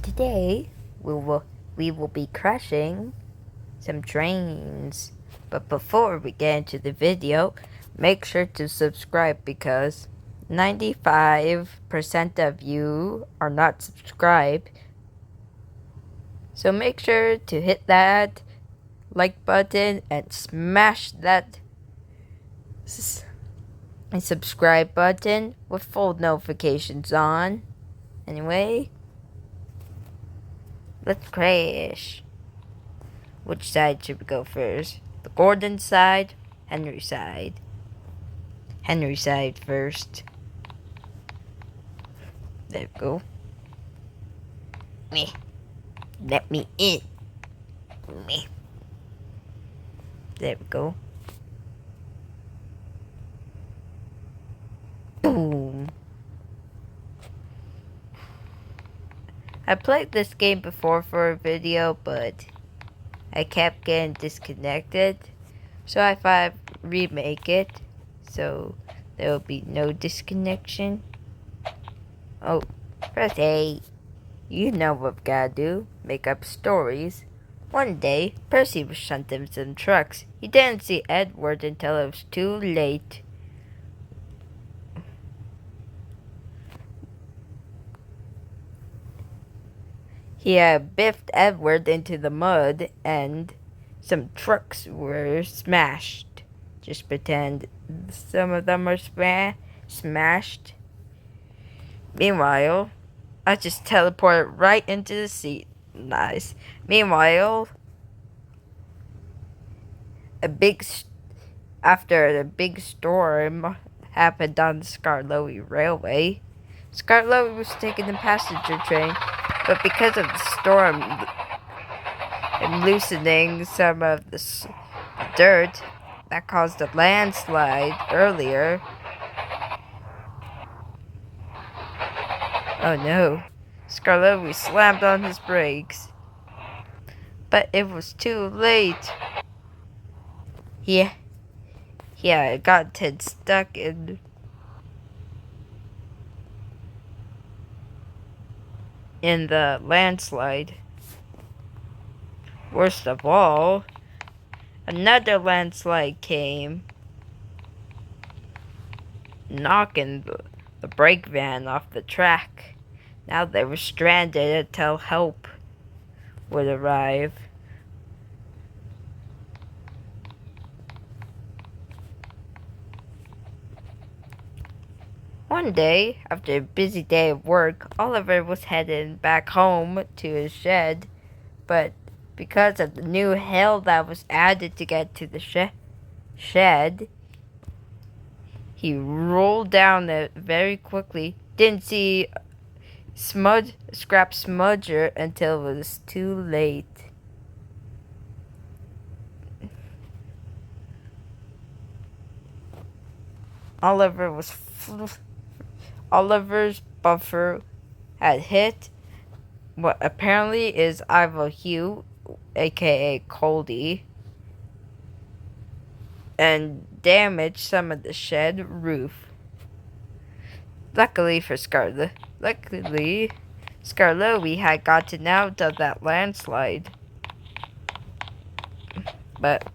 Today we will be crashing some trains. But before we get into the video, make sure to subscribe because 95% of you are not subscribed. So make sure to hit that like button and smash that subscribe button with full notifications on. Anyway, let's crash. Which side should we go first? The Gordon side? Henry side? Henry side first. There we go. Me. Let me in. Me. There we go. Boom. I played this game before for a video, but I kept getting disconnected. So I thought I'd remake it, so there will be no disconnection. Oh, press A. You know what we've gotta do. Make up stories. One day, Percy was shunting some trucks. He didn't see Edward until it was too late. He had biffed Edward into the mud and some trucks were smashed. Just pretend some of them are smashed. Meanwhile, I just teleported right into the seat. Nice. Meanwhile, after a big storm happened on the Skarloey Railway, Skarloey was taking the passenger train, but because of the storm and loosening some of the dirt that caused a landslide earlier. Oh no, Skarloey slammed on his brakes. But it was too late. Yeah, it got Ted stuck in the landslide. Worst of all, another landslide came, knocking the brake van off the track. Now they were stranded until help would arrive. One day, after a busy day of work, Oliver was heading back home to his shed, but because of the new hill that was added to get to the shed, he rolled down it very quickly. Didn't see Scrap Smudger until it was too late. Oliver's buffer had hit what apparently is Ivo Hugh, aka Coldy, and damaged some of the shed roof. Luckily, Skarloey had gotten out of that landslide. But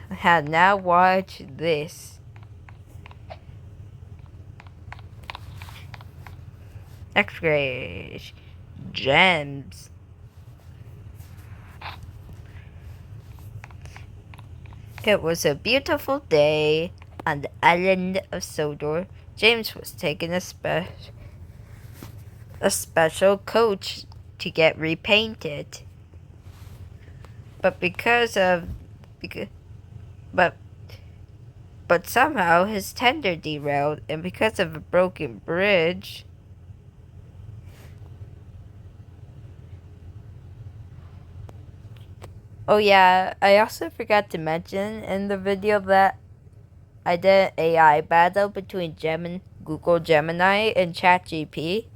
had now watched this. X-ray gems. It was a beautiful day on the island of Sodor. James was taking a special coach to get repainted. But but somehow his tender derailed, and because of a broken bridge, oh yeah, I also forgot to mention in the video that I did an AI battle between Google Gemini and ChatGPT.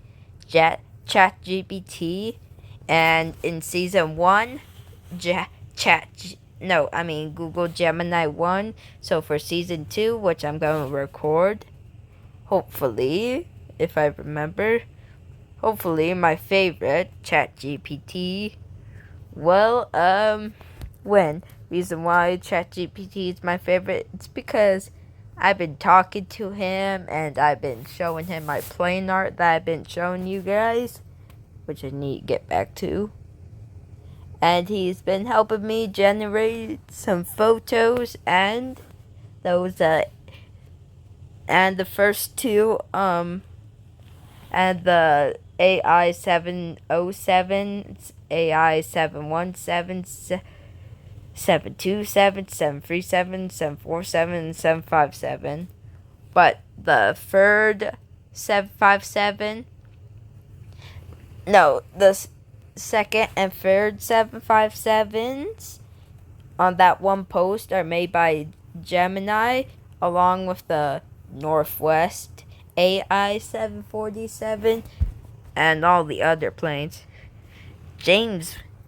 And in season 1, Google Gemini won. So for season 2, which I'm going to record, hopefully, if I remember, hopefully my favorite, ChatGPT, will win. Reason why ChatGPT is my favorite, it's because I've been talking to him and I've been showing him my plane art that I've been showing you guys, which I need to get back to. And he's been helping me generate some photos and those and the first two and the AI 707, AI 717, 727, 737, 747, 757. But the third 757, no, the second and third 757s on that one post are made by Gemini, along with the Northwest AI 747 and all the other planes.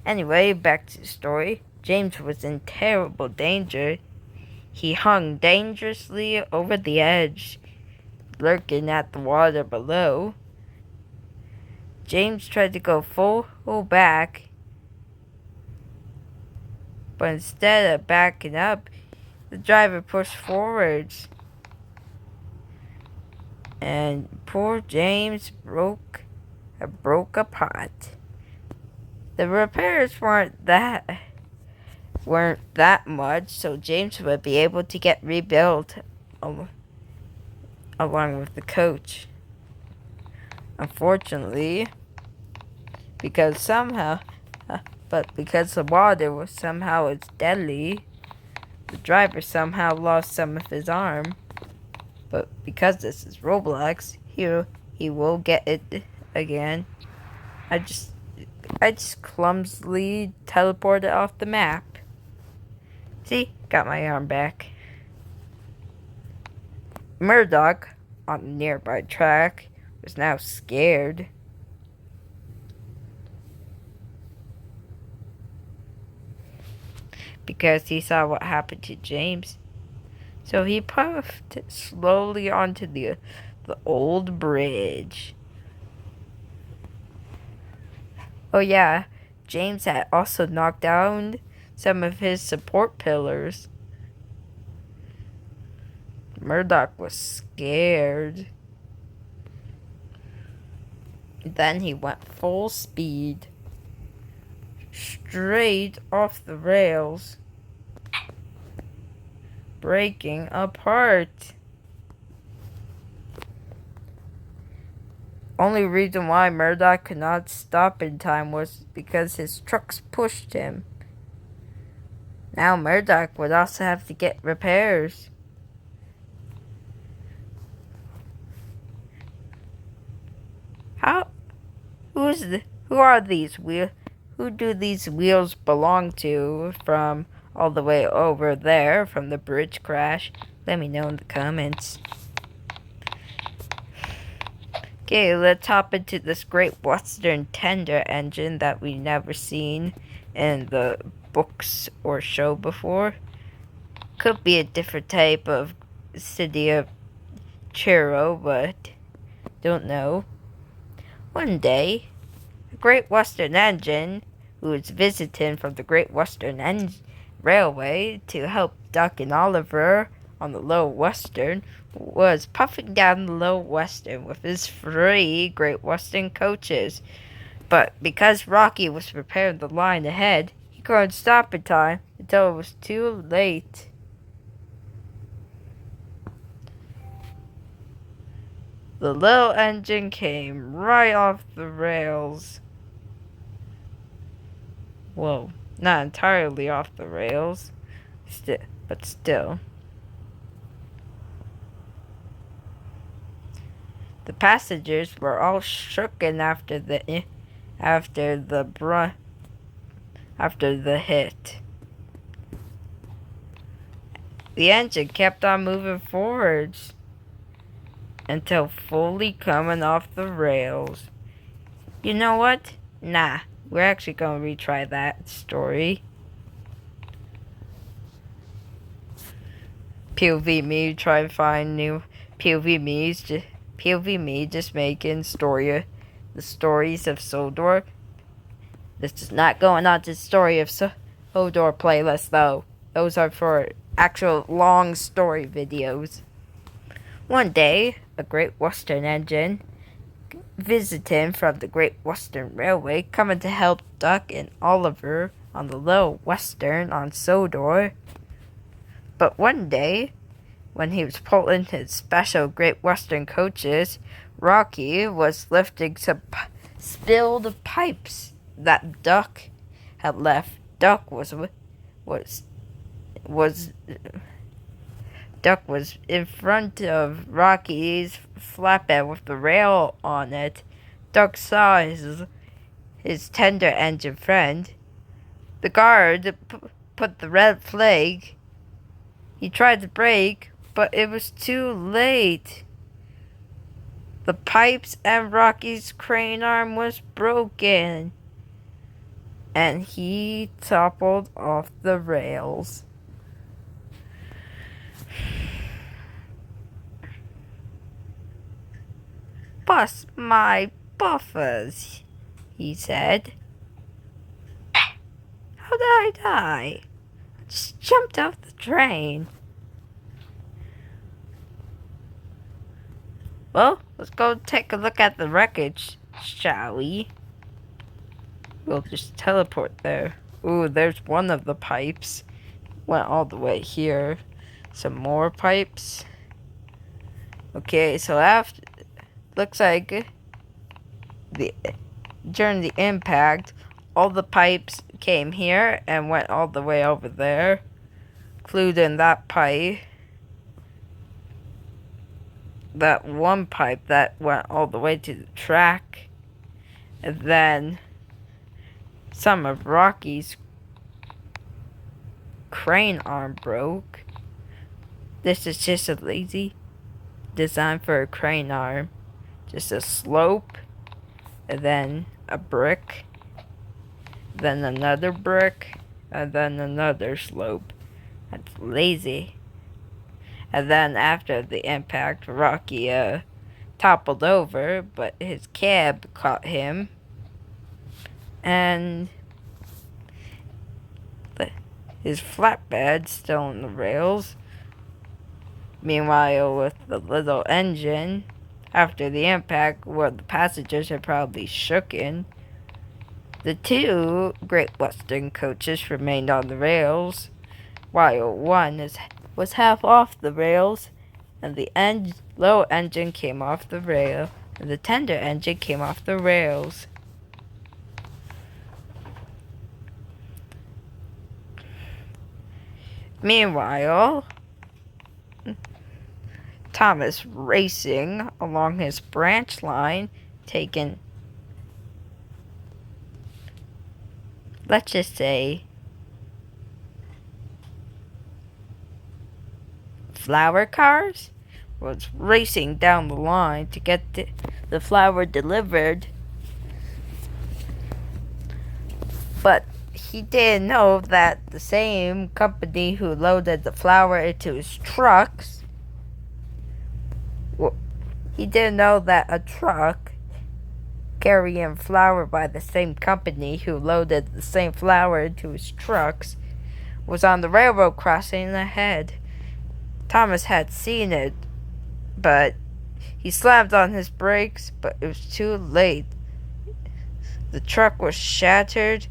Anyway, back to the story. James was in terrible danger. He hung dangerously over the edge, lurking at the water below. James tried to go full back, but instead of backing up, the driver pushed forwards. And poor James broke apart. The repairs weren't that much, so James would be able to get rebuilt along with the coach. Unfortunately, because the water was somehow deadly, the driver somehow lost some of his arm. But because this is Roblox, he will get it again. I just clumsily teleported off the map. See, got my arm back. Murdoch, on a nearby track, was now scared. Because he saw what happened to James. So he puffed slowly onto the old bridge. Oh yeah, James had also knocked down some of his support pillars. Murdoch was scared. Then he went full speed, straight off the rails, breaking apart. Only reason why Murdoch could not stop in time was because his trucks pushed him. Now Murdoch would also have to get repairs. Who are these wheels? Who do these wheels belong to from all the way over there from the bridge crash? Let me know in the comments. Okay, let's hop into this Great Western tender engine that we've never seen in the books or show before. Could be a different type of city of Churro, but don't know. One day, the Great Western engine, who was visiting from the Great Western Railway to help Duck and Oliver on the Little Western, was puffing down the Little Western with his 3 Great Western coaches. But because Rocky was preparing the line ahead, he couldn't stop in time until it was too late. The little engine came right off the rails. Whoa, not entirely off the rails, but still. The passengers were all shooken after the hit. The engine kept on moving forwards until fully coming off the rails. You know what? Nah, we're actually going to retry that story. POV me, try and find new POV me just making story the stories of Sodor. This is not going on to the story of Sodor playlist though. Those are for actual long story videos. One day, a Great Western engine visited from the Great Western Railway, coming to help Duck and Oliver on the Little Western on Sodor. But one day, when he was pulling his special Great Western coaches, Rocky was lifting some spilled pipes that Duck had left. Duck was in front of Rocky's flatbed with the rail on it. Duck saw his tender engine friend. The guard put the red flag. He tried to brake, but it was too late. The pipes and Rocky's crane arm was broken, and he toppled off the rails. Bust my buffers, he said. How did I die? I just jumped off the train. Well, let's go take a look at the wreckage, shall we? We'll just teleport there. Ooh, there's one of the pipes. Went all the way here. Some more pipes. Okay, so after... Looks like during the impact, all the pipes came here and went all the way over there, including that pipe. That one pipe that went all the way to the track. And then some of Rocky's crane arm broke. This is just a lazy design for a crane arm. Just a slope, and then a brick, then another brick, and then another slope. That's lazy. And then after the impact, Rocky toppled over, but his cab caught him. And his flatbed still on the rails. Meanwhile, with the little engine, after the impact, where the passengers had probably shooken, the two Great Western coaches remained on the rails, while one was half off the rails, and the low engine came off the rail, and the tender engine came off the rails. Meanwhile, Thomas racing along his branch line, taking, let's just say, flower cars, was racing down the line to get the flour delivered. But he didn't know that the same company who loaded the flour into his trucks, he didn't know that a truck carrying flour by the same company who loaded the same flour into his trucks was on the railroad crossing ahead. Thomas had seen it, but he slammed on his brakes, but it was too late. The truck was shattered,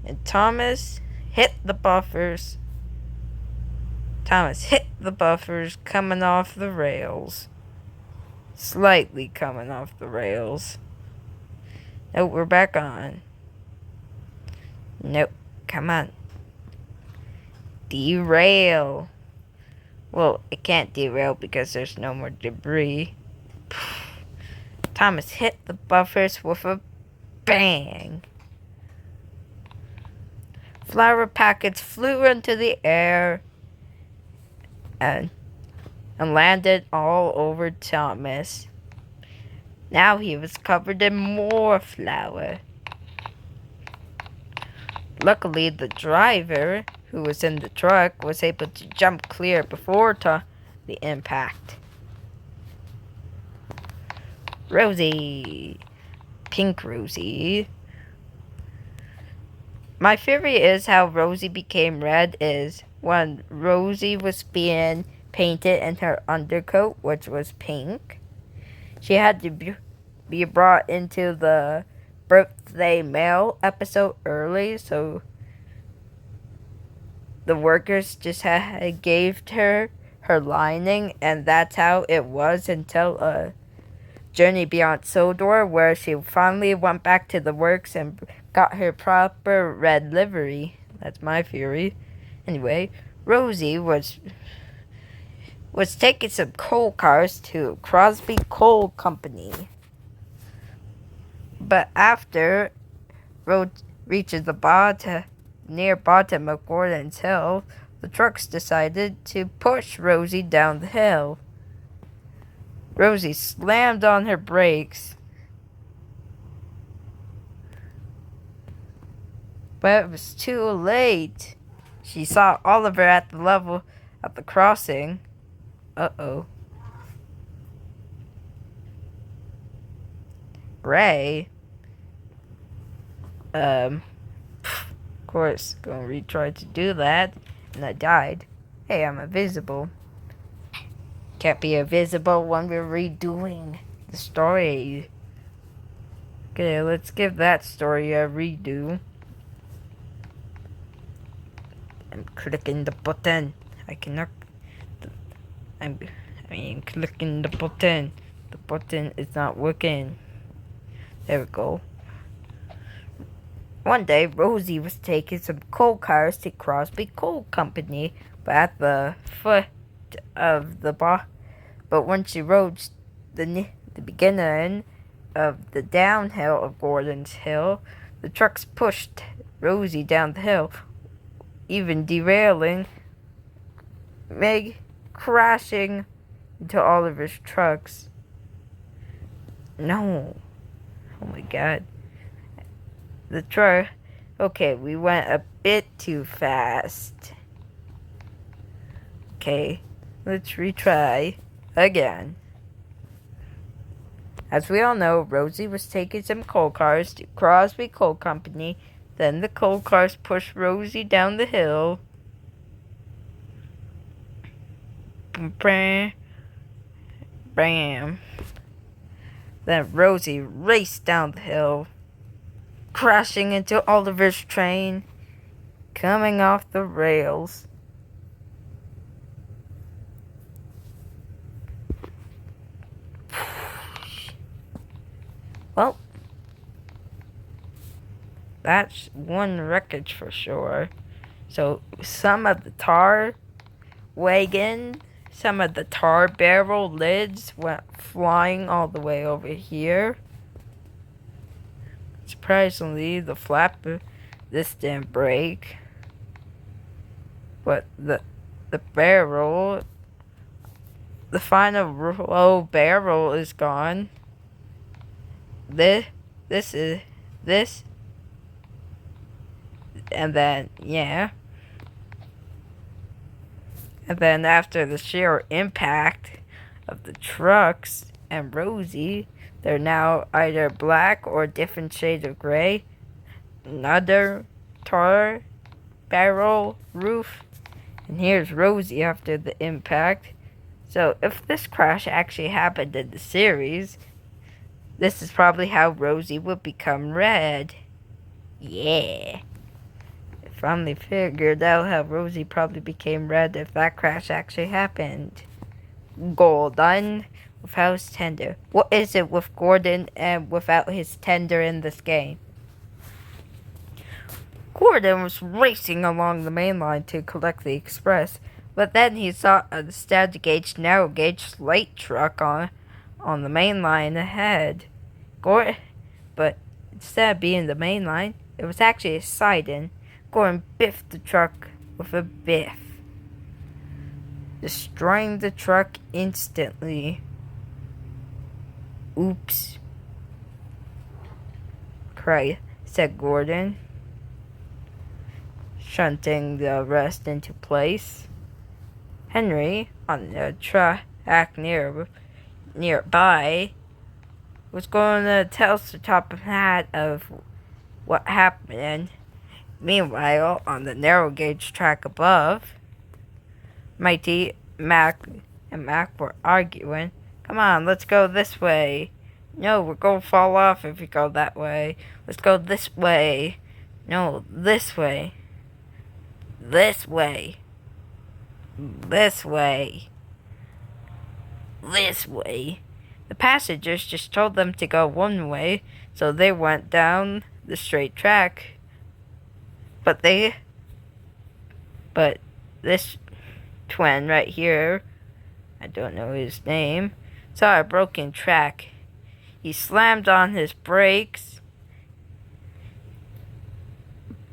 and Thomas hit the buffers. Thomas hit the buffers coming off the rails. Slightly coming off the rails. Nope, we're back on. Nope, come on. Derail. Well, it can't derail because there's no more debris. Thomas hit the buffers with a bang. Flour packets flew into the air and landed all over Thomas. Now he was covered in more flour. Luckily, the driver, who was in the truck, was able to jump clear before the impact. Rosie. Pink Rosie. My theory is how Rosie became red is when Rosie was being painted in her undercoat, which was pink. She had to be brought into the birthday mail episode early, so the workers just gave her lining, and that's how it was until Journey Beyond Sildor, where she finally went back to the works and got her proper red livery. That's my theory. Anyway, Rosie was taking some coal cars to Crosby Coal Company. But after road reaches the near bottom of Gordon's Hill, the trucks decided to push Rosie down the hill. Rosie slammed on her brakes, but it was too late. She saw Oliver at the level at the crossing. Uh-oh. Ray? Of course, gonna retry to do that, and I died. Hey, I'm invisible. Can't be invisible when we're redoing the story. Okay, let's give that story a redo. I'm clicking the button. I cannot. I mean, clicking the button. The button is not working. There we go. One day, Rosie was taking some coal cars to Crosby Coal Company, but at the foot of the but when she rode the beginning of the downhill of Gordon's Hill, the trucks pushed Rosie down the hill, even derailing, Meg crashing into Oliver's trucks. No. Oh my god. The truck. Okay, we went a bit too fast. Okay, let's retry again. As we all know, Rosie was taking some coal cars to Crosby Coal Company. Then the coal cars pushed Rosie down the hill. Bam. Then Rosie raced down the hill, crashing into Oliver's train, coming off the rails. Well, that's one wreckage for sure. So some of the tar barrel lids went flying all the way over here. Surprisingly, the flap, this didn't break. But the barrel, the final row barrel is gone. This, and then, yeah. And then after the sheer impact of the trucks and Rosie, they're now either black or different shades of gray. Another tar barrel roof. And here's Rosie after the impact. So if this crash actually happened in the series, this is probably how Rosie would become red. Yeah. I finally figured out how Rosie probably became red if that crash actually happened. Gordon without his tender. What is it with Gordon and without his tender in this game? Gordon was racing along the main line to collect the express, but then he saw a standard gauge, narrow gauge light truck on the main line ahead. But instead of being the main line, it was actually a siding. Gordon biffed the truck with a biff, destroying the truck instantly. Oops, said Gordon, shunting the rest into place. Henry, on the track nearby, was going to tell Sir Topham Hatt of what happened. Meanwhile, on the narrow gauge track above, Mighty, Mac, and Mac were arguing. Come on, let's go this way. No, we're going to fall off if we go that way. Let's go this way. No, this way. This way. This way. This way. The passengers just told them to go one way, so they went down the straight track. But this twin right here, I don't know his name, saw a broken track. He slammed on his brakes,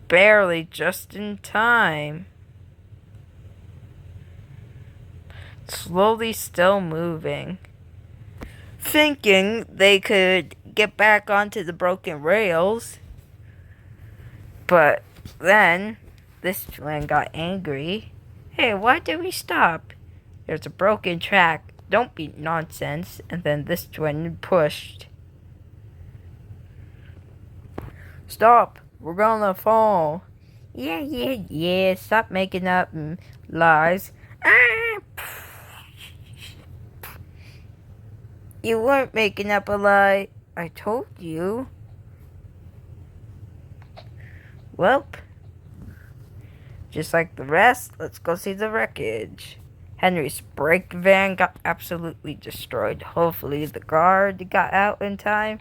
barely just in time. Slowly still moving, thinking they could get back onto the broken rails. But then this twin got angry. Hey, why did we stop? There's a broken track. Don't be nonsense. And then this twin pushed. Stop. We're gonna fall. Yeah. Stop making up lies. You weren't making up a lie. I told you. Welp. Just like the rest, let's go see the wreckage. Henry's brake van got absolutely destroyed. Hopefully the guard got out in time.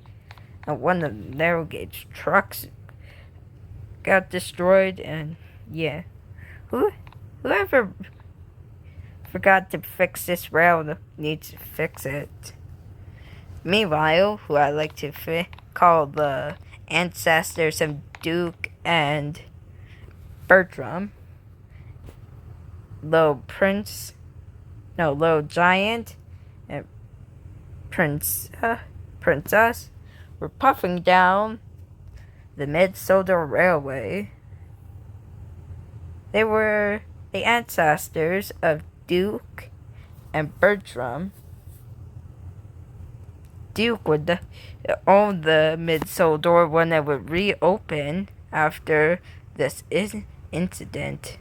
And one of the narrow gauge trucks got destroyed. And yeah, whoever forgot to fix this rail needs to fix it. Meanwhile, who I like to call the ancestors of Duke and Bertram, Little Giant and Princess were puffing down the Mid-Sodor Railway. They were the ancestors of Duke and Bertram. Duke would own the Mid-Sodor when it would reopen after this incident.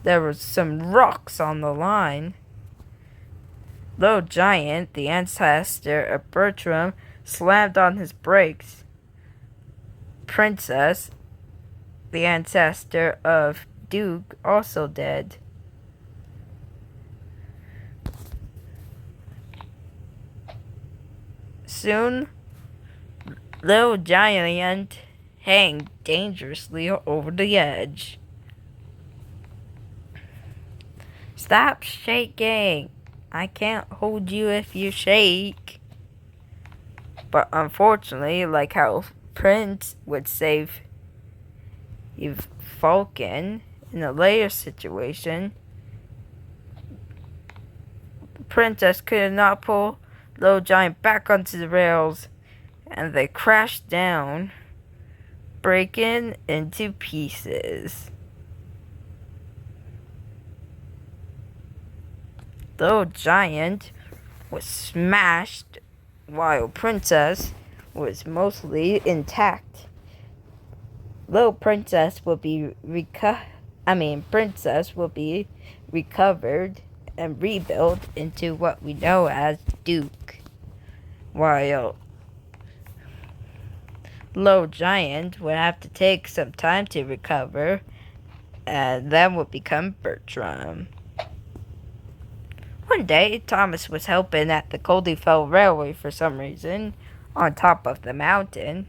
There were some rocks on the line. Little Giant, the ancestor of Bertram, slammed on his brakes. Princess, the ancestor of Duke, also dead. Soon, Little Giant hanged dangerously over the edge. Stop shaking. I can't hold you if you shake. But unfortunately, like how Prince would save Falcon in a later situation, the princess could not pull Little Giant back onto the rails, and they crashed down, breaking into pieces. Little Giant was smashed, while Princess was mostly intact. Princess will be recovered and rebuilt into what we know as Duke, while Little Giant would have to take some time to recover, and then would become Bertram. One day, Thomas was helping at the Coldefell Railway for some reason, on top of the mountain.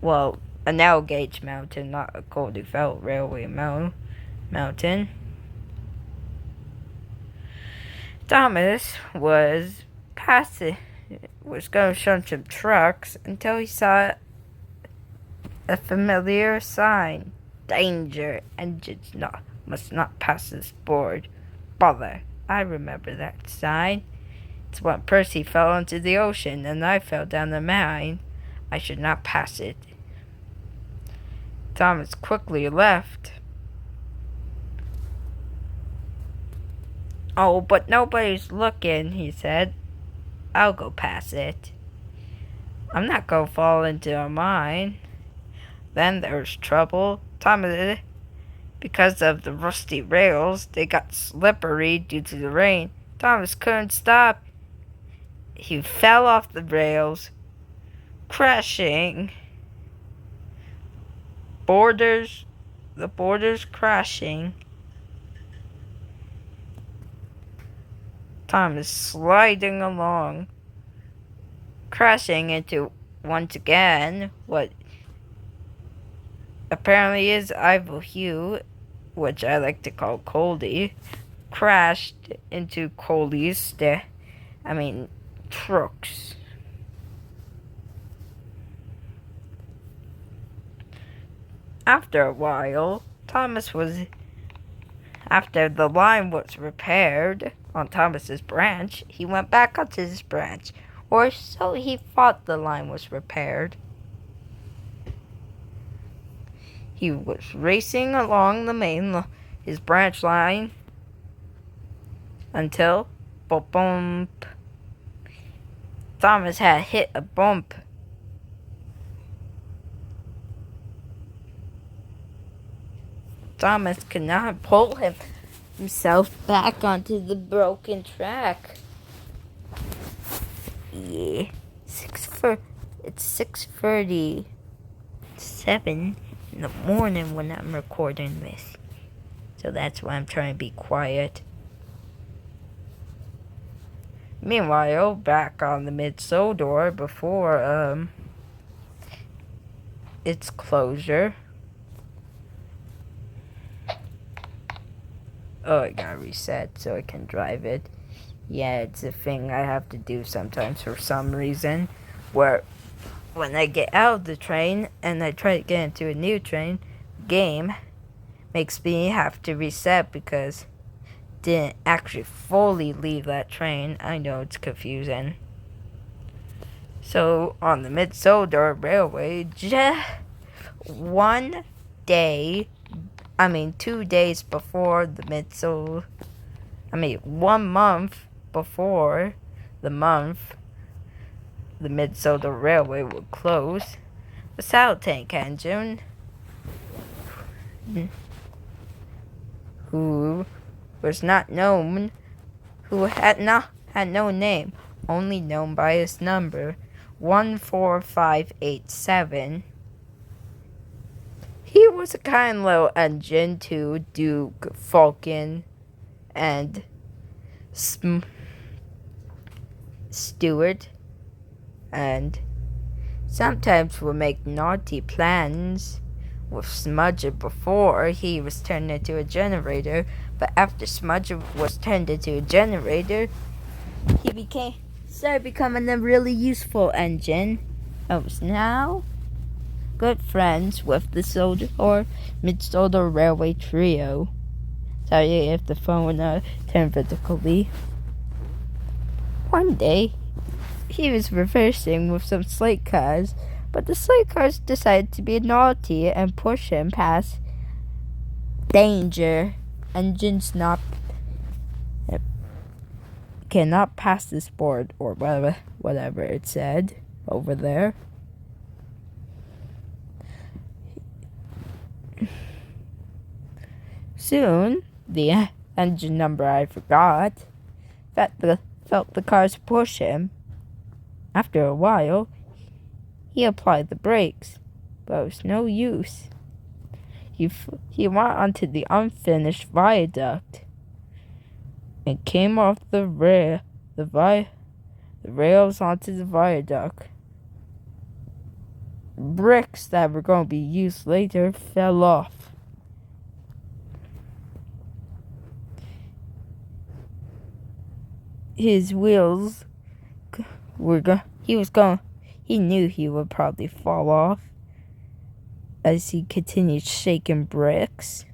Well, a narrow gauge mountain, not a Coldefell Railway mountain. Thomas was going to shun some trucks until he saw a familiar sign. Danger, engines must not pass this board. Bother, I remember that sign. It's when Percy fell into the ocean and I fell down the mine. I should not pass it. Thomas quickly left. Oh, but nobody's looking, he said. I'll go pass it. I'm not gonna fall into a mine. Then there's trouble. Thomas, because of the rusty rails, they got slippery due to the rain. Thomas couldn't stop. He fell off the rails, crashing. The borders crashing. Thomas sliding along, crashing into, once again, what apparently is Ivo Hugh, which I like to call Coldy, crashed into Coldy's trucks. After a while, after the line was repaired on Thomas's branch, he went back onto his branch, or so he thought the line was repaired. He was racing along his branch line until bump. Thomas had hit a bump. Thomas could not pull himself back onto the broken track. Yeah, it's 6:37 in the morning when I'm recording this. So that's why I'm trying to be quiet. Meanwhile, back on the Mid-Sodor before its closure. Oh, I gotta reset so I can drive it. Yeah, it's a thing I have to do sometimes for some reason. Where when I get out of the train and I try to get into a new game makes me have to reset because didn't actually fully leave that train. I know it's confusing. So on the Mid-Sodor Railway, just 2 days before the 1 month before the Mid-Sodor Railway would close, the saddle tank engine, who had no name, only known by his number, 14587. He was a kind little engine to Duke, Falcon, and Stewart, and sometimes would make naughty plans with Smudger before he was turned into a generator. But after Smudger was turned into a generator, he started becoming a really useful engine. I was now good friends with the Mid-Sodor Railway trio. Sorry if the phone turned vertically. One day, he was reversing with some slate cars, but the slate cars decided to be naughty and push him past danger. Engines cannot pass this board, or whatever it said over there. Soon, the engine number I forgot felt the cars push him. After a while, he applied the brakes, but it was no use. He went onto the unfinished viaduct and came off the rails onto the viaduct. Bricks that were going to be used later fell off. His wheels he knew he would probably fall off as he continued shaking bricks.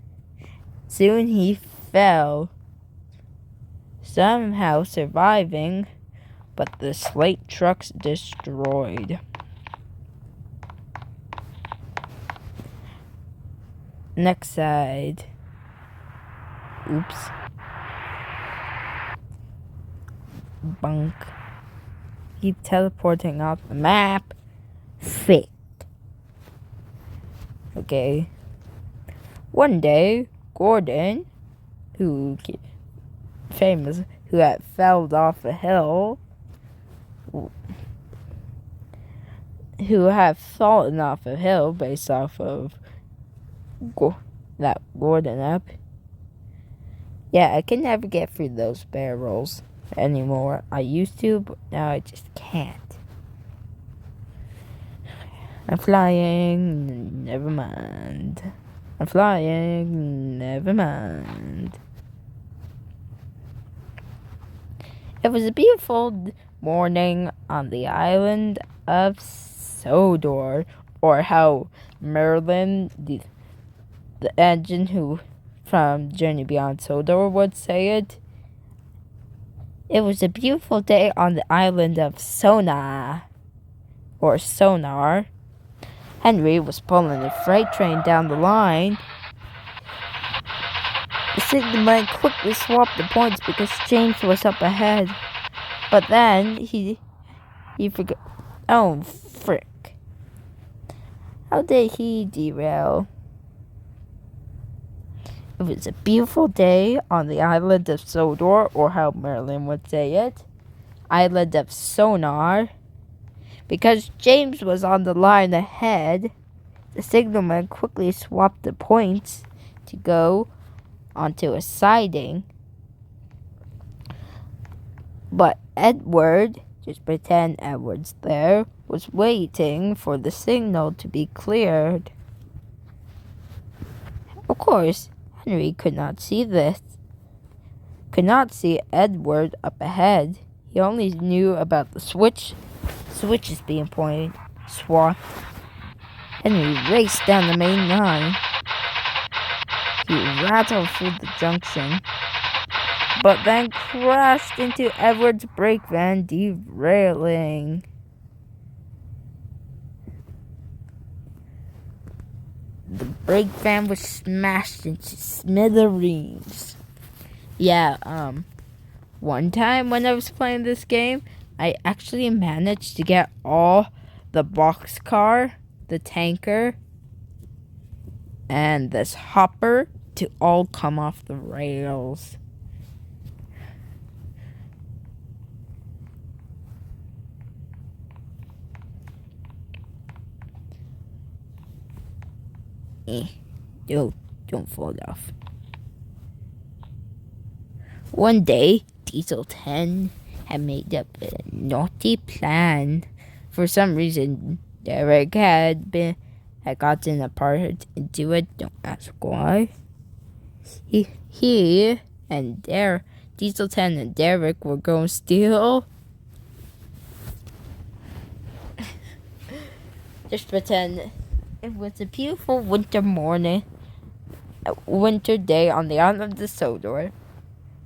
Soon he fell, somehow surviving, but the slate truck's destroyed. Next side. Oops. Bunk. keep teleporting off the map. Fake. Okay. One day, Gordon, who famous, who had fell off a hill, who had fallen off a hill based off of that Gordon app. Yeah, I can never get through those barrels anymore. I used to, but now I just can't. I'm flying, never mind. I'm flying, never mind. It was a beautiful morning on the island of Sodor, or how Merlin, the engine who from Journey Beyond Sodor would say it. It was a beautiful day on the island of Sonar. Henry was pulling a freight train down the line. The signalman quickly swapped the points because James was up ahead. But then he forgot. Oh, frick. How did he derail? It was a beautiful day on the island of Sodor, or how Merlin would say it, island of Sonar. Because James was on the line ahead, the signalman quickly swapped the points to go onto a siding. But Edward, just pretend Edward's there, was waiting for the signal to be cleared. Of course, Henry could not see Edward up ahead. He only knew about the switches being swapped. Henry raced down the main line. He rattled through the junction, but then crashed into Edward's brake van, derailing. The brake van was smashed into smithereens. Yeah, one time when I was playing this game, I actually managed to get all the boxcar, the tanker, and this hopper to all come off the rails. Don't fall off. One day, Diesel 10 had made up a naughty plan. For some reason, Derek had gotten a part into it. Don't ask why. He and Diesel 10 and Derek were going to steal. Just pretend it was a beautiful winter day on the island of Sodor.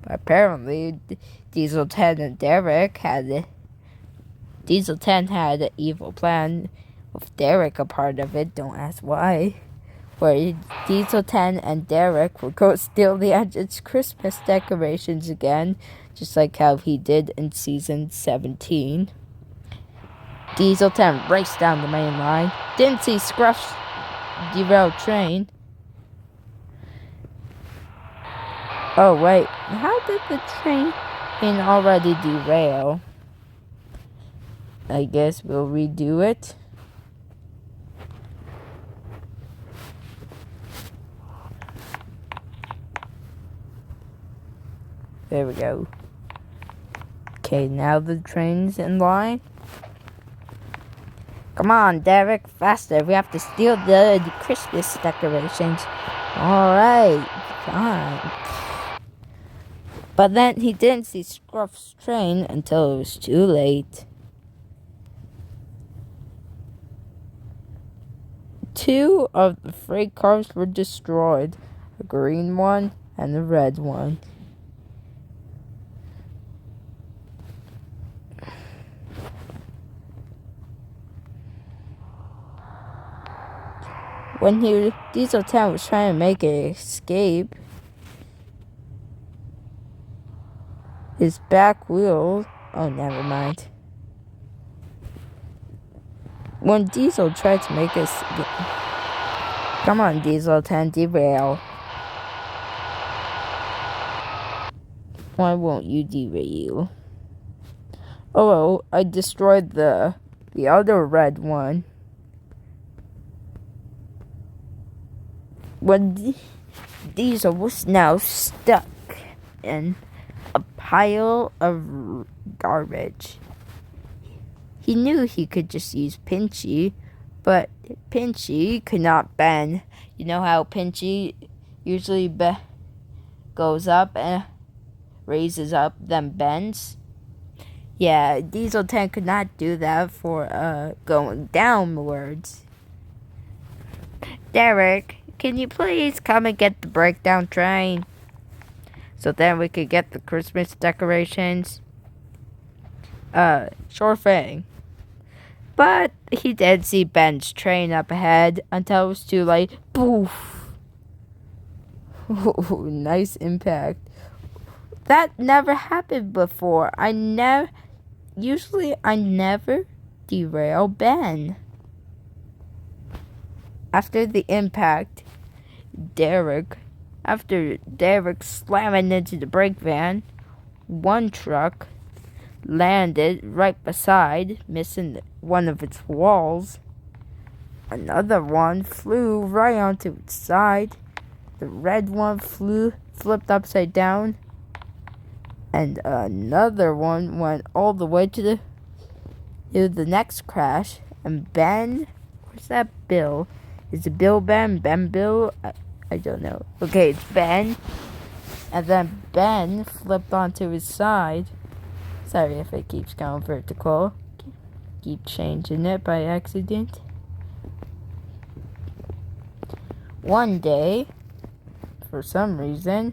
But apparently, Diesel 10 and Derek Diesel 10 had an evil plan with Derek a part of it. Don't ask why. Where Diesel 10 and Derek would go steal the engine's Christmas decorations again, just like how he did in season 17. Diesel 10 raced down the main line. Didn't see Scruff's derailed train. Oh wait, how did the train already derail? I guess we'll redo it. There we go. Okay, now the train's in line. Come on, Derek, faster. We have to steal the Christmas decorations. Alright, fine. But then he didn't see Scruff's train until it was too late. Two of the freight cars were destroyed. A green one and a red one. When Diesel 10 was trying to make an escape, his back wheel... Oh, never mind. When Diesel tried to make us... Come on, Diesel 10, derail. Why won't you derail? Oh, I destroyed the other red one. When Diesel was now stuck in a pile of garbage. He knew he could just use Pinchy, but Pinchy could not bend. You know how Pinchy usually goes up and raises up, then bends? Yeah, Diesel 10 could not do that for going downwards. Derek, can you please come and get the breakdown train? So then we could get the Christmas decorations? Sure thing. But he did see Ben's train up ahead until it was too late. Poof! Oh, nice impact. That never happened before. Usually I never derail Ben. After the impact, after Derek slamming into the brake van, one truck landed right beside, missing one of its walls. Another one flew right onto its side. The red one flipped upside down. And another one went all the way to the next crash. And Ben, where's that Bill? Is it Bill Ben? Ben Bill? I don't know. Okay, it's Ben. And then Ben flipped onto his side. Sorry if it keeps going vertical. Keep changing it by accident. One day, for some reason,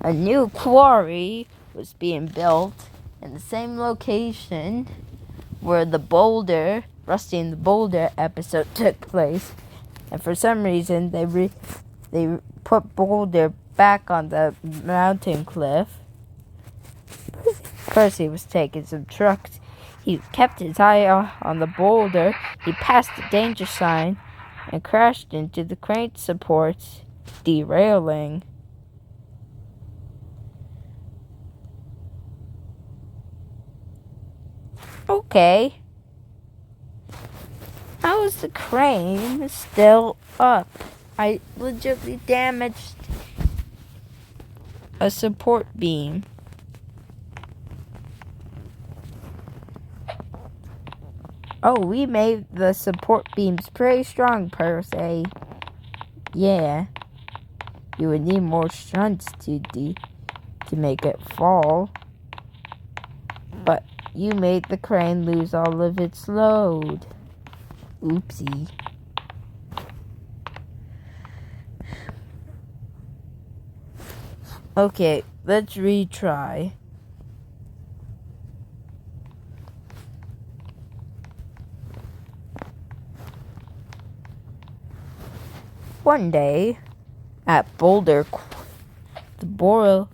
a new quarry was being built in the same location where the Boulder, Rusty and the Boulder episode took place. And for some reason, they put Boulder back on the mountain cliff. Percy was taking some trucks. He kept his eye on the boulder. He passed the danger sign and crashed into the crane supports, derailing. Okay. How is the crane still up? I legitimately damaged a support beam. Oh, we made the support beams pretty strong, Percy. Yeah. You would need more shunts to make it fall. But you made the crane lose all of its load. Oopsie. Okay, let's retry. One day, at Boulder, where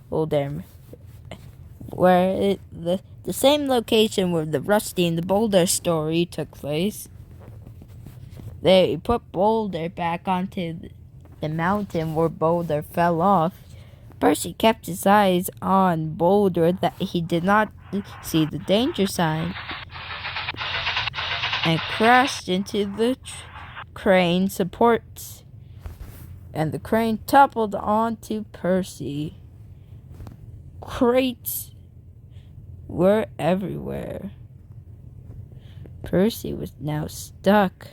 the same location where the Rusty and the Boulder story took place, they put Boulder back onto the mountain where Boulder fell off. Percy kept his eyes on Boulder that he did not see the danger sign and crashed into the crane supports. And the crane toppled onto Percy. Crates were everywhere. Percy was now stuck.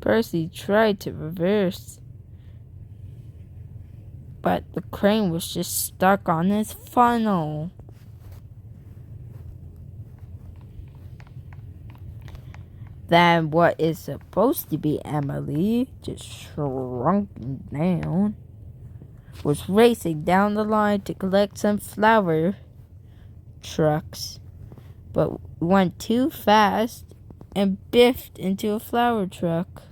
Percy tried to reverse, but the crane was just stuck on his funnel. Then what is supposed to be Emily, just shrunk down, was racing down the line to collect some flower trucks, but went too fast and biffed into a flower truck.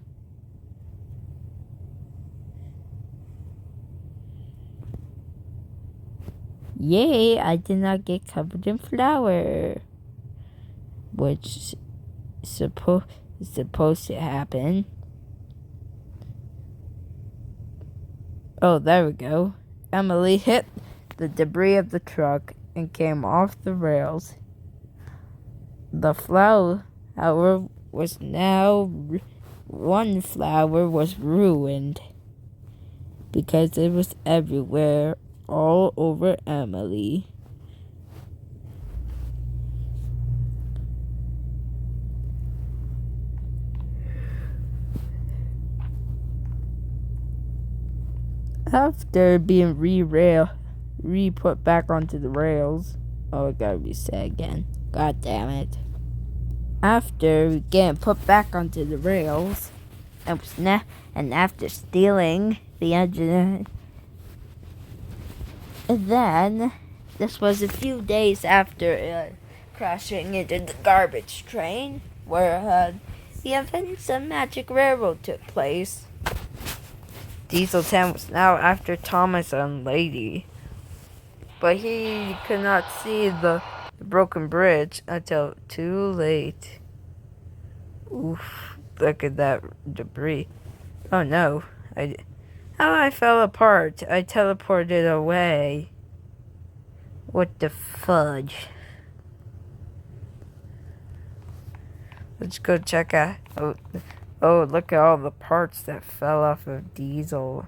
Yay, I did not get covered in flour. Which is supposed to happen. Oh, there we go. Emily hit the debris of the truck and came off the rails. The flour, however, was now one flower was ruined because it was everywhere, all over Emily. After being re-put back onto the rails. Oh, it gotta reset again. God damn it. After getting put back onto the rails, and after stealing the engine, and then this was a few days after crashing into the garbage train, where the events of Magic Railroad took place. Diesel 10 was now after Thomas and Lady, but he could not see the broken bridge until too late. Oof, look at that debris. Oh no, I fell apart. I teleported away. What the fudge? Let's go check out. Oh, look at all the parts that fell off of Diesel.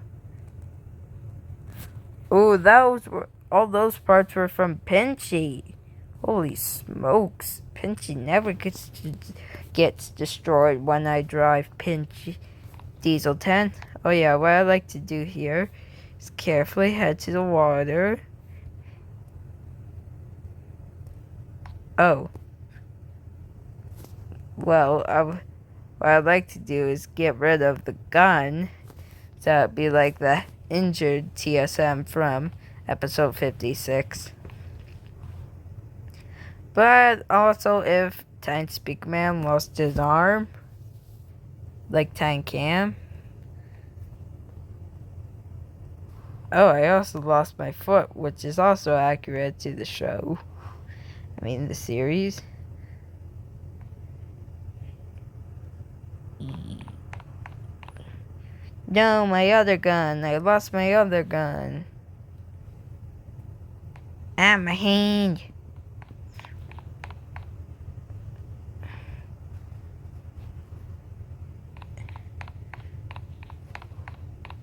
Oh, all those parts were from Pinchy. Holy smokes. Pinchy never gets destroyed when I drive Pinchy. Diesel 10. Oh yeah, what I like to do here is carefully head to the water. Oh. Well, what I'd like to do is get rid of the gun. So it'd be like the injured TSM from episode 56. But also if Tiny Speaker Man lost his arm, like Tiny Cam. Oh, I also lost my foot, which is also accurate to the show. I mean, the series. No, my other gun. I lost my other gun. Ah, my hand.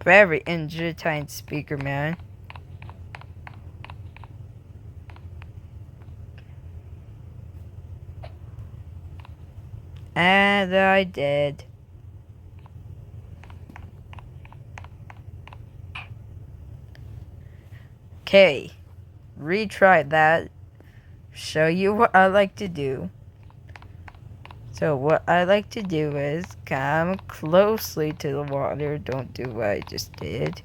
Very injured, Tiny Speaker Man. And I did. Okay, retry that. Show you what I like to do. So what I like to do is come closely to the water. Don't do what I just did,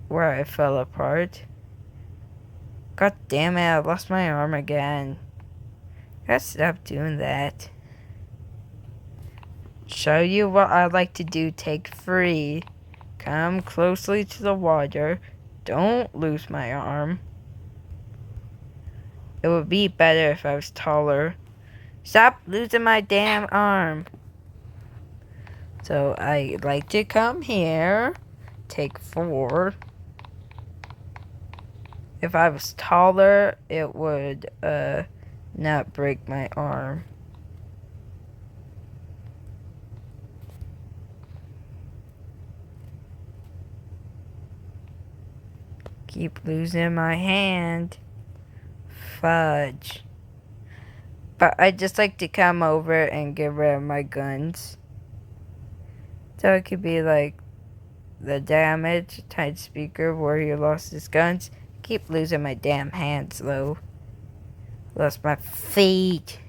where I fell apart. God damn it, I lost my arm again. Gotta stop doing that. Show you what I like to do. Take free. Come closely to the water. Don't lose my arm. It would be better if I was taller. Stop losing my damn arm. So I like to come here. Take 4. If I was taller, it would not break my arm. Keep losing my hand. Fudge. But I just like to come over and get rid of my guns. So it could be like the damage, Tiny Speaker, where he lost his guns. Keep losing my damn hands though. Lost my feet.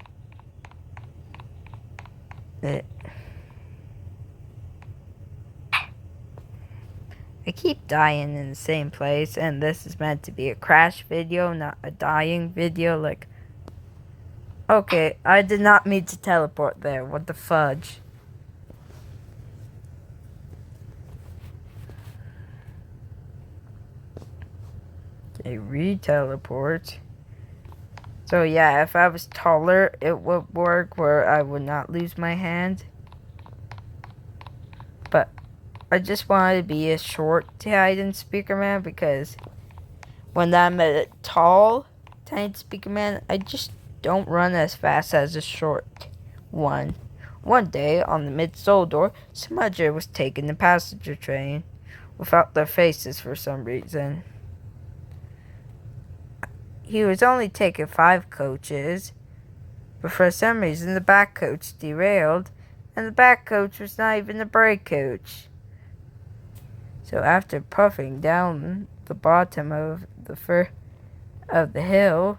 I keep dying in the same place, and this is meant to be a crash video, not a dying video. Like, okay, I did not mean to teleport there. What the fudge? They re-teleport. So yeah, if I was taller, it would work where I would not lose my hand. But I just wanted to be a short Titan Speaker Man because when I'm a tall Titan Speaker Man, I just don't run as fast as a short one. One day, on the Mid-Soldor, Smudger was taking the passenger train without their faces for some reason. He was only taking 5 coaches, but for some reason the back coach derailed, and the back coach was not even the brake coach. So after puffing down the bottom of the hill,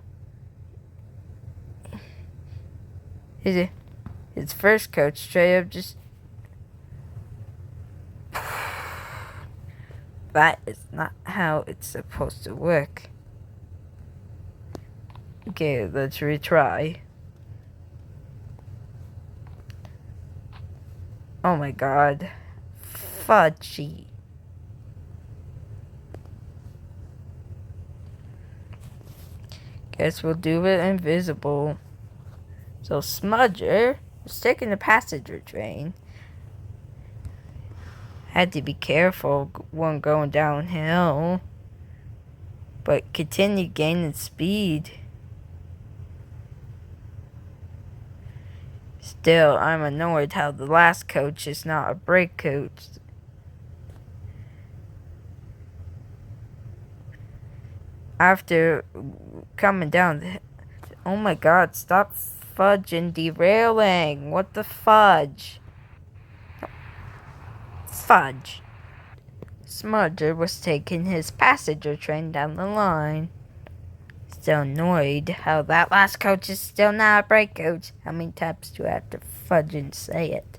his first coach straight up just... That is not how it's supposed to work. Okay, let's retry. Oh my god. Fudgy. Guess we'll do it invisible. So Smudger was taking the passenger train. Had to be careful when going downhill, but continued gaining speed. Still, I'm annoyed how the last coach is not a brake coach. After coming down, oh my god, stop fudging, derailing. What the fudge? Fudge. Smudger was taking his passenger train down the line. Still annoyed how that last coach is still not a brake coach. How many times do I have to fudge and say it?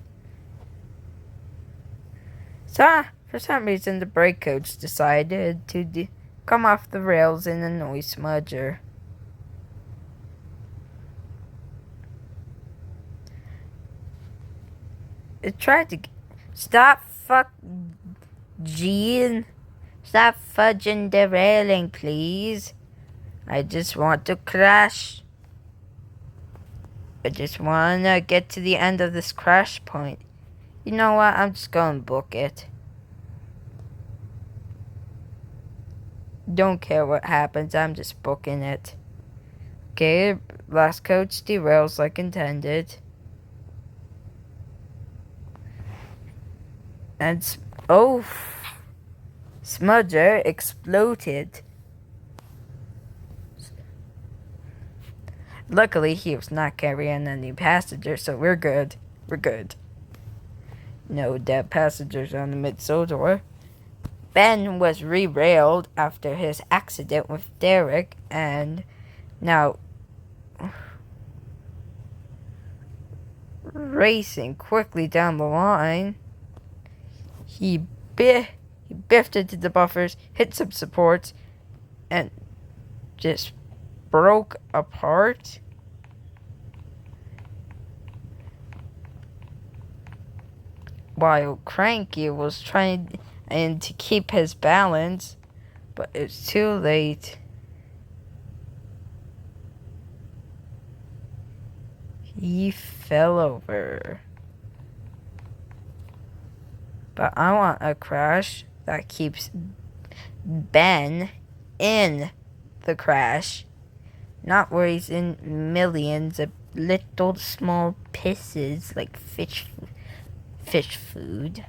So, for some reason, the brake coach decided to come off the rails and annoy Smudger. It tried to... Stop Stop fudging derailing, please. I just want to crash. I just want to get to the end of this crash point. You know what? I'm just going to book it. Don't care what happens. I'm just booking it. Okay, last coach derails like intended. And, oh, Smudger exploded. Luckily, he was not carrying any passengers, so we're good. We're good. No dead passengers on the Mid-Soldor. Ben was re-railed after his accident with Derek, and now racing quickly down the line. He biffed into the buffers, hit some supports, and just broke apart. While Cranky was trying to keep his balance, but it's too late. He fell over. But I want a crash that keeps Ben in the crash, not where he's in millions of little small pieces like fish food.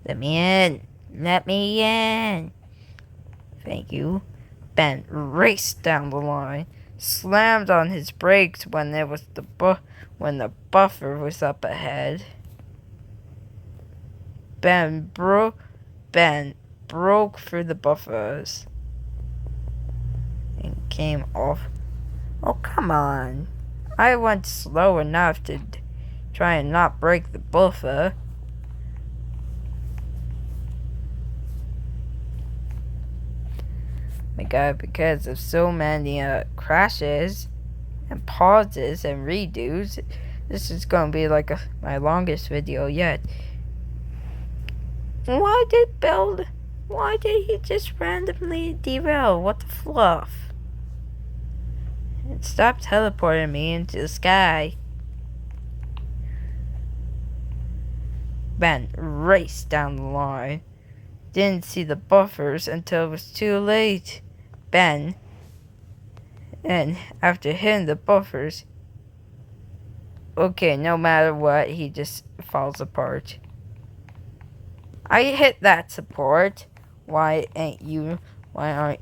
Let me in. Let me in. Thank you. Ben raced down the line, slammed on his brakes when there was when the buffer was up ahead. Ben broke through the buffers and came off. Oh, come on. I went slow enough to try and not break the buffer. My god, because of so many crashes and pauses and redos, this is going to be like my longest video yet. Why did Why did he just randomly derail? What the fluff? It stopped teleporting me into the sky. Ben raced down the line. Didn't see the buffers until it was too late. Ben, and after hitting the buffers, okay, no matter what, he just falls apart. I hit that support. Why aren't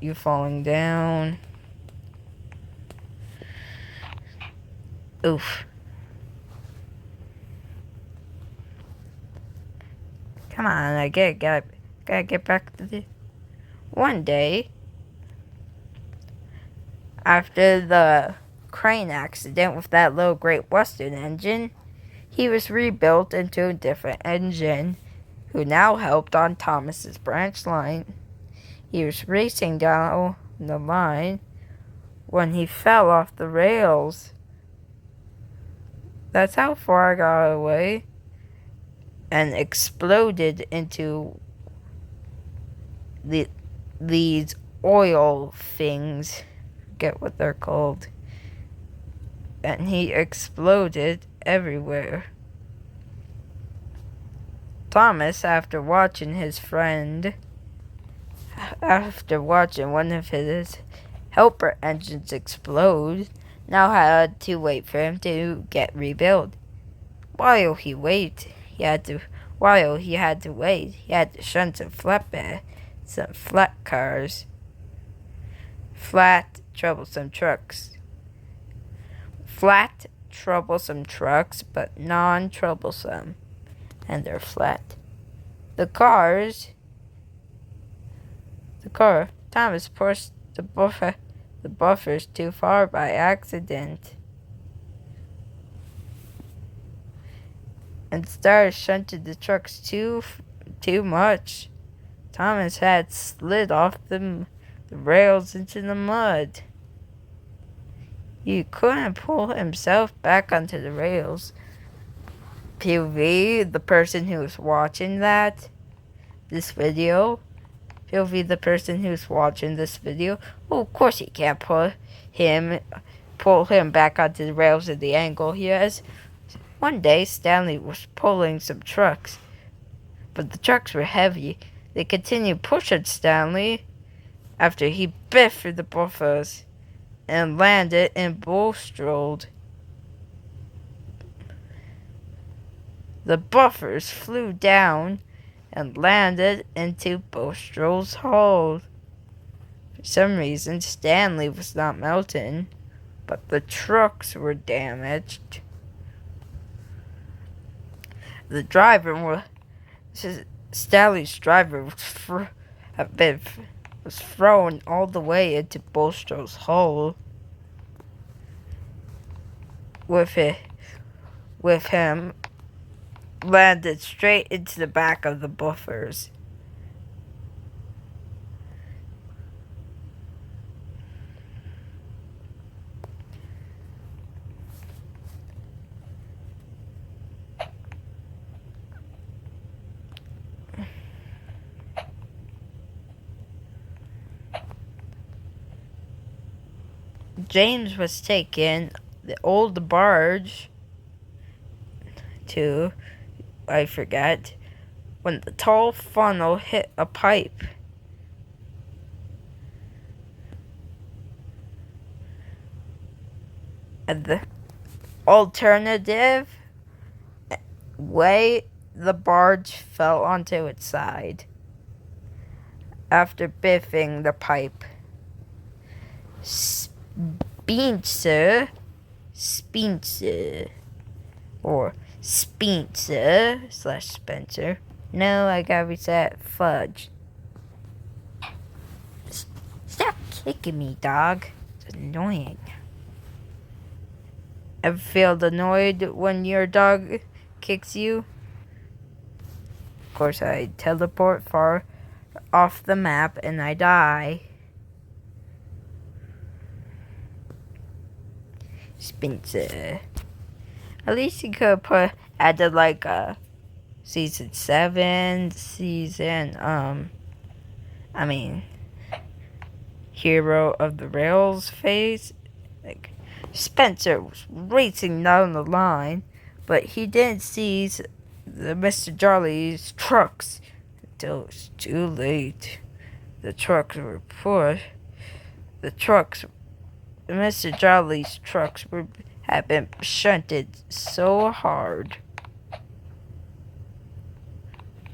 you falling down? Oof. Come on, I gotta get back to the... One day, after the crane accident with that little Great Western engine, he was rebuilt into a different engine, who now helped on Thomas's branch line. He was racing down the line when he fell off the rails. That's how far I got away, and exploded into these oil things. Get what they're called. And he exploded everywhere. Thomas, after watching one of his helper engines explode, now had to wait for him to get rebuilt. While he had to wait, he had to shun some flat cars, flat, troublesome trucks, but non-troublesome, and they're flat. Thomas pushed the buffers too far by accident, and started shunting the trucks too much. Thomas had slid off the rails into the mud. He couldn't pull himself back onto the rails. POV, the person who was watching this video, of course he can't pull him back onto the rails at the angle he has. One day, Stanley was pulling some trucks, but the trucks were heavy. They continued pushing Stanley after he biffed the buffers and landed in Bulstrode. The buffers flew down and landed into Bulstrode's hull. For some reason, Stanley was not melting, but the trucks were damaged. Stanley's driver was thrown all the way into Bulstrode's hull. With him landed straight into the back of the buffers. James was taking the old barge to, I forget, when the tall funnel hit a pipe. And the alternative way, the barge fell onto its side after biffing the pipe. Spencer, or Spencer/Spencer. No, I gotta reset. Fudge. Stop kicking me, dog. It's annoying. Ever feel annoyed when your dog kicks you? Of course, I teleport far off the map and I die. Spencer. At least you could added like season 7, season I mean, hero of the rails phase. Like, Spencer was racing down the line, but he didn't see the Mr. Jolly's trucks until it was too late. The trucks were pushed. Mr. Jolly's trucks had been shunted so hard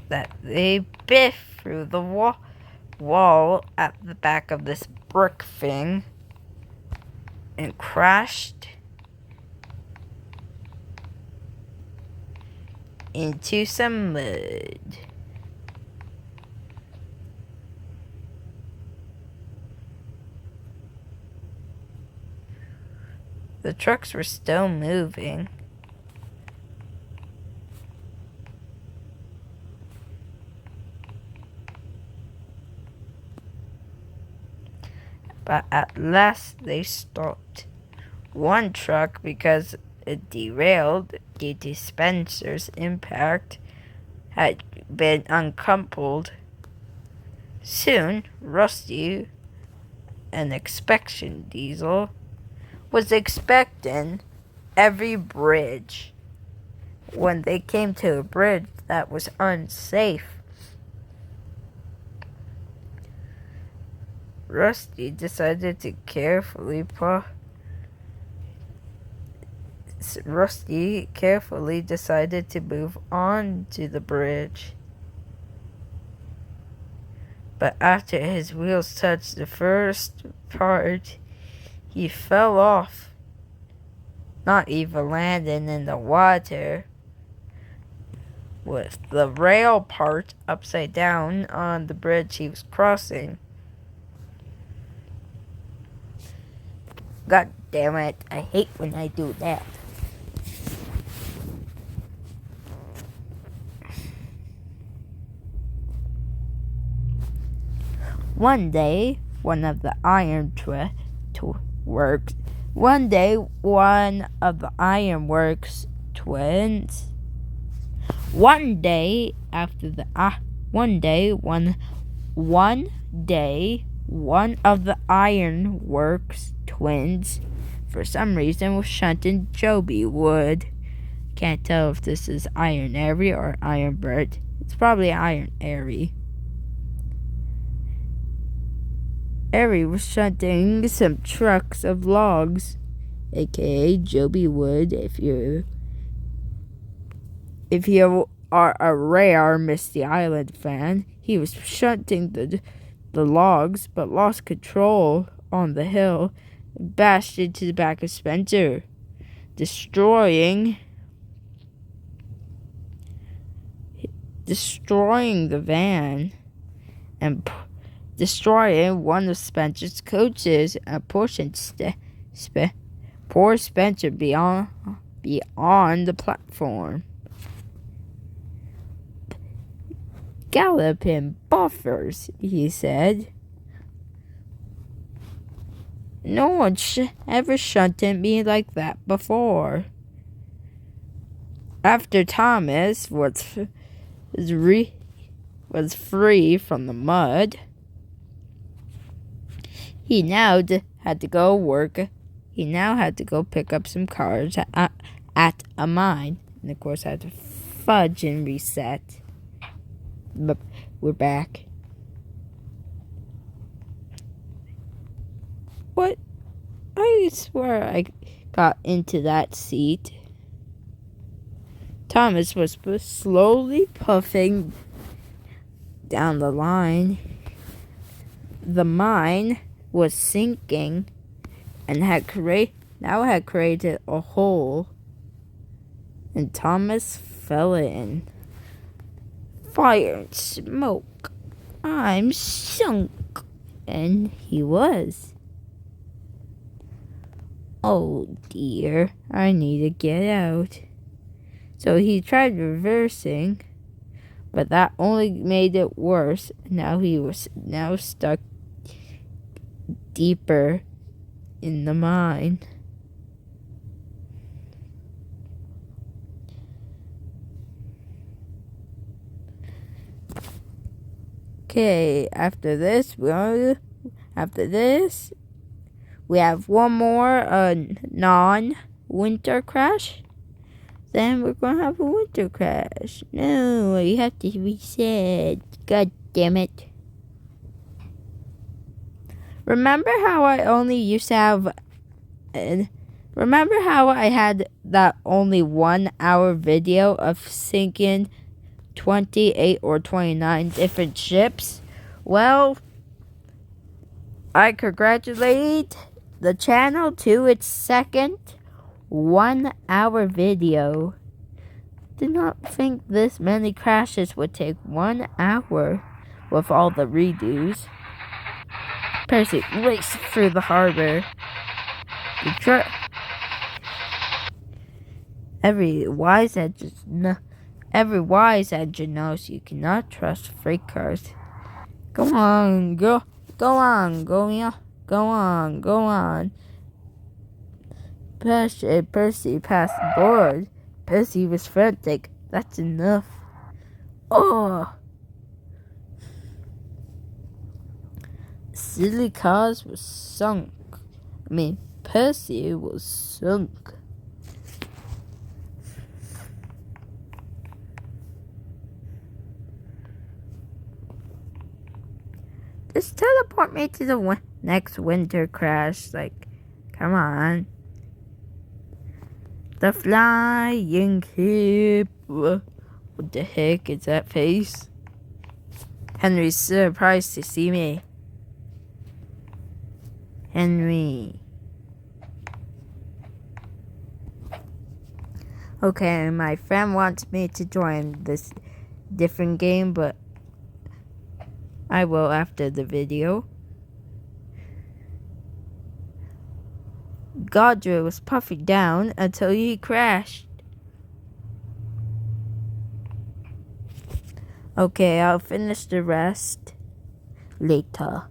that they biffed through the wall at the back of this brick thing and crashed into some mud. The trucks were still moving. But at last they stopped. One truck, because it derailed due to Spencer's impact, had been uncoupled. Soon, Rusty, an inspection diesel, was inspecting every bridge. When they came to a bridge that was unsafe, Rusty decided to move on to the bridge. But after his wheels touched the first part, he fell off, not even landing in the water, with the rail part upside down on the bridge he was crossing. God damn it, I hate when I do that. One day, one of the Ironworks twins. One day, one of the Ironworks twins, for some reason, was shunting Joby Wood. Can't tell if this is Iron Airy or Iron Bird. It's probably Iron Airy. Airy was shunting some trucks of logs, aka Joby Wood. If you are a rare Misty Island fan, he was shunting the logs, but lost control on the hill and bashed into the back of Spencer, destroying the van and destroying one of Spencer's coaches and pushing poor Spencer beyond the platform. Galloping buffers, he said. No one ever shunted me like that before. After Thomas was free from the mud, he now had to go work. He now had to go pick up some cars at a mine, and of course had to fudge and reset. But we're back. What? I swear I got into that seat. Thomas was slowly puffing down the line. The mine was sinking and had created a hole, and Thomas fell in. Fire and smoke. I'm sunk. And he was. Oh dear, I need to get out. So he tried reversing, but that only made it worse. Now he was stuck deeper in the mine. Okay, after this, we have one more non-winter crash. Then we're gonna have a winter crash. No, you have to reset. God damn it. Remember how I only used to have... remember how I had that only 1 hour video of sinking 28 or 29 different ships? Well, I congratulate the channel to its second 1 hour video. Did not think this many crashes would take 1 hour with all the redos. Percy raced through the harbor. Every wise engine knows you cannot trust freight cars. Go on, go on. Percy passed the board. Percy was frantic. That's enough. Oh! Silly cars was sunk. Percy was sunk. Just teleport me to the next winter crash. Like, come on. The flying hip. What the heck is that face? Henry's surprised to see me. Henry. Okay, my friend wants me to join this different game, but I will after the video. Godra was puffing down until he crashed. Okay, I'll finish the rest later.